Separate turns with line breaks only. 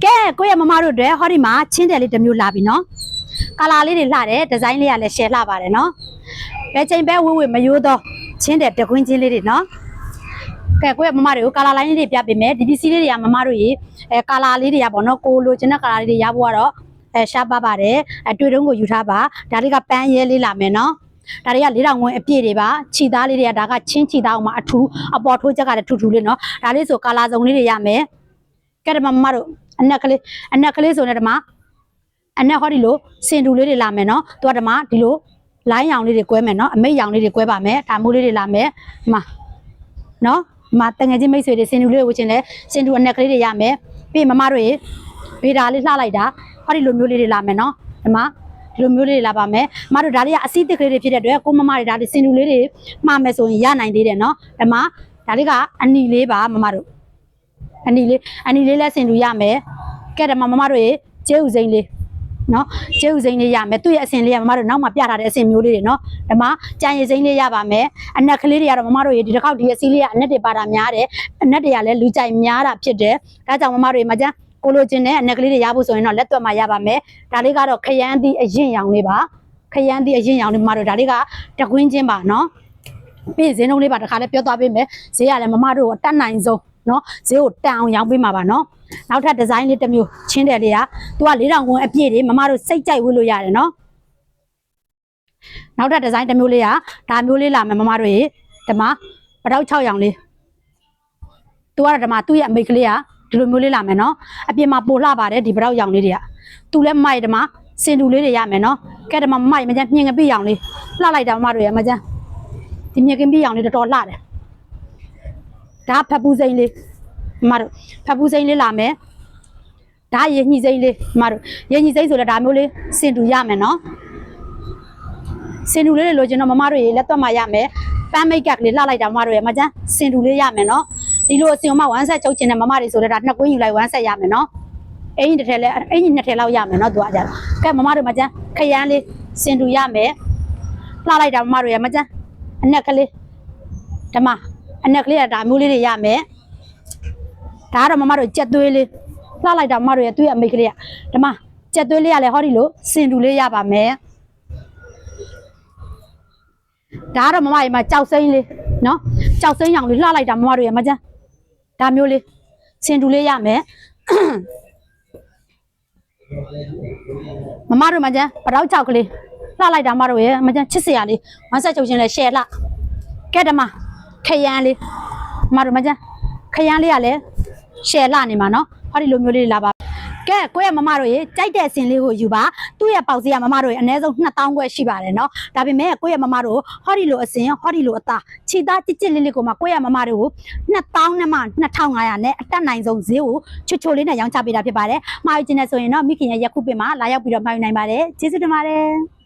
ကဲကိုယ့်ရဲ့မမတို့တွေဟောဒီမှာချင်းတယ်လေးတစ်မျိုးလာပြီနော်ကာလာလေးတွေလှတယ်ဒီဇိုင်းလေးကလည်းရှယ်လှပါတယ်နော်ဘယ်ချိန်ပဲဝဝမယိုးတော့ချင်းတယ်တကွင်းချင်းလေးတွေနော်ကဲကိုယ့်ရဲ့မမတွေကိုကာလာလိုင်းလေးတွေပြပေးမယ်ဒီပစ္စည်းလေးတွေကမမတို့ရေကာလာလေးတွေကပေါ့နော်ကိုလိုချင်တဲ့ကာလာလေးတွေရဖို့ကတော့ရှားပါပါတယ်တွေ့တုံးကိုယူထားပါဒါလေးကပန်းရဲလေးလာမယ်နော်ဒါတွေက4000ဝန်းအပြည့်တွေပါခြိသားလေးတွေကဒါကချင်းခြိသားအောင်မှာအထူးအပေါ်ထိုးချက်ကလည်းထူထူလေးနော်ဒါလေးဆိုကာလာစုံလေးတွေရမယ်ကဲဒီမှာမမတို့အနက်ကလေးဆိုနေဒီမှာအနက်ဟောဒီလိုစင်တူလေးတွေလာမယ်နော်သူကဒီမှာဒီလိုလိုင်းရောင်လေးတွေကွဲမယ်နော်အမိတ်ရောင်လေးတွေကွဲပါမယ်ဒါမိုးလေးတွေလာမယ်ဒီမှာနော်ဒီမှာတငယ်ချင်းမိတ်ဆွေတွေစင်တူလေးကိုဝချင်လဲစင်တူအနက်ကလေးတွေရမယ်ပြီးမမတို့ရေဗေဒါလေးလှလိုက်တာဟောဒီလိုမျိုးလေးတွေလာမယ်နော်ဒီမှာဒီလိုမျိုးလေးတွေလာပါမယ်မတို့ဒါလေးကအစီးတစ်ကလေးတွေဖြစ်တဲ့အတွက်ကိုမမတွေဒါလေးစင်တူလေးတွေမှားမယ်ဆိုရင်ရနိုင်သေးတယ်နော်ဒီမှာဒါလေးကအနီလေးပါမမတို့အနီလေးလဲစင်တူရမယ်ကဲဒီမှာမမတို့ရေကျဲဥစိမ့်လေးနော်ကျဲဥစိမ့်လေးရမယ်သူ့ရဲ့အစင်လေးကမမတို့နောက်မှာပြထားတဲ့အစင်မျိုးလေးတွေနော်ဒီမှာကြံရည်စိမ့်လေးရပါမယ်အနက်ကလေးတွေကတော့မမတို့ရေဒီတစ်ခေါက်ဒီအစီးလေးကအနက်တွေပါတာများတယ်အနက်တွေကလည်းလူကြိုက်များတာဖြစ်တယ်ဒါကြောင့်မမတို့ရေမကျန်းကိုလိုချင်တဲ့အနက်ကလေးတွေရဖို့ဆိုရင်တော့လက်သွက်မှာရပါမယ်ဒါလေးကတော့ခရမ်းသီးအရင်ရောင်လေးပါခရမ်းသီးအရင်ရောင်လေးမမတို့ဒါလေးကတကွင်းချင်းပါနော်ပြီးဈေးနှုန်းလေးပါတခါလေးပြောသွားပေးမယ်ဈေးကလည်းမမတို့ကိုတတ်နိုင်ဆုံးနော်ဈေးကိုတန်အောင်ရောင်းပေးမှာပါနော်နောက်ထပ်ဒီဇိုင်းလေးတစ်မျိုးချင်းတယ်လေးကသူက4000ဝန်းအပြည့်တွေမမတို့စိတ်ကြိုက်ဝတ်လို့ရတယ်နော်နောက်ထပ်ဒီဇိုင်းတစ်မျိုးလေးကဒါမျိုးလေးလာမယ်မမတို့ရေဒီမှာပတောက်6ရောင်လေးသူကတော့ဒီမှာသူ့ရဲ့အမိတ်ကလေးကဒီလိုမျိုးလေးလာမယ်နော်အပြင်မှာပိုလှပါတယ်ဒီပတောက်ရောင်လေးတွေကသူလည်းမိုက်ဒီမှာစင်တူလေးတွေရမယ်နော်ကဲဒီမှာမိုက်မကျန်းမြင်ကပြရောင်လေးလှလိုက်တာမမတို့ရေမကျန်းဒီမြင်ကပြရောင်လေးတော်တော်လှတယ်ဒါဖက်ပူးစိမ့်လေးမတို့ဖက်ပူးစိမ့်လေးလာမယ်ဒါရေညှိစိမ့်လေးမတို့ရေညှိစိမ့်ဆိုလည်းဒါမျိုးလေးစင်တူရမယ်နော်စင်တူလေးတွေလိုချင်တော့မမတို့ရေလက်သွက်မှာရမယ်ပန်းမိတ်ကလေးလှလိုက်တာမမတို့ရေမကျန်းစင်တူလေးရမယ်နော်ဒီလိုအစင်မ1ဆက်ချုပ်ချင်တဲ့မမတွေဆိုလည်းဒါနှစ်ကွင်းယူလိုက်1ဆက်ရမယ်နော်အင်ကြီးတစ်ထည်လဲအင်ကြီးနှစ်ထည်လောက်ရမယ်နော်သူကကြတော့ကဲမမတို့မကျန်းခရမ်းလေးစင်တူရမယ်လှလိုက်တာမမတို့ရေမကျန်းအနက်ကလေးဓမ္မအနက်ကလေးကဒါမျိုးလေးတွေရမယ်ဒါကတော့မမတို့ကြက်သွေးလေးလှလိုက်တာမမတို့ရဲ့သူ့ရဲ့အမိတ်ကလေးကဓမ္မကြက်သွေးလေးကလည်းဟောဒီလိုစင်တူလေးရပါမယ်ဒါကတော့မမရဲ့မှာကြောက်စိမ့်လေးနော်ကြောက်စိမ့်ရောင်လေးလှလိုက်တာမမတို့ရဲ့မကျန်းဒါမျိုးလေးစင်တူလေးရမယ်မမတို့မကျန်းပတောက်6ကလေးလှလိုက်တာမမတို့ရဲ့မကျန်းချစ်စရာလေးဝမ်းဆက်ချုပ်ချင်းလဲရှယ်လှကဲဓမ္မခရမ်းလေးမမတို့မကျန်းခရမ်းလေးကလည်းရှယ်လှနေမှာနော်ဟောဒီလိုမျိုးလေးလာပါကဲကိုယ့်ရဲ့မမတို့ရေကြိုက်တဲ့အစင်လေးကိုယူပါသူ့ရဲ့ပေါက်စီကမမတို့ရေအနည်းဆုံး2000ခွဲရှိပါတယ်နော်ဒါပေမဲ့ကိုယ့်ရဲ့မမတို့ဟောဒီလိုအစင်ဟောဒီလိုအသားခြေသားကြစ်လေးကိုမှကိုယ့်ရဲ့မမတို့ကို2000နဲ့မှ2500နဲ့အတက်နိုင်ဆုံးဈေးကိုချွတ်ချိုလေးနဲ့ရောင်းချပေးတာဖြစ်ပါတယ်မှာယူခြင်းနဲ့ဆိုရင်တော့မိခင်ရဲ့ရက်ခုပင်မှာလာရောက်ပြီးတော့မှာယူနိုင်ပါတယ်ကျေးဇူးတင်ပါတယ်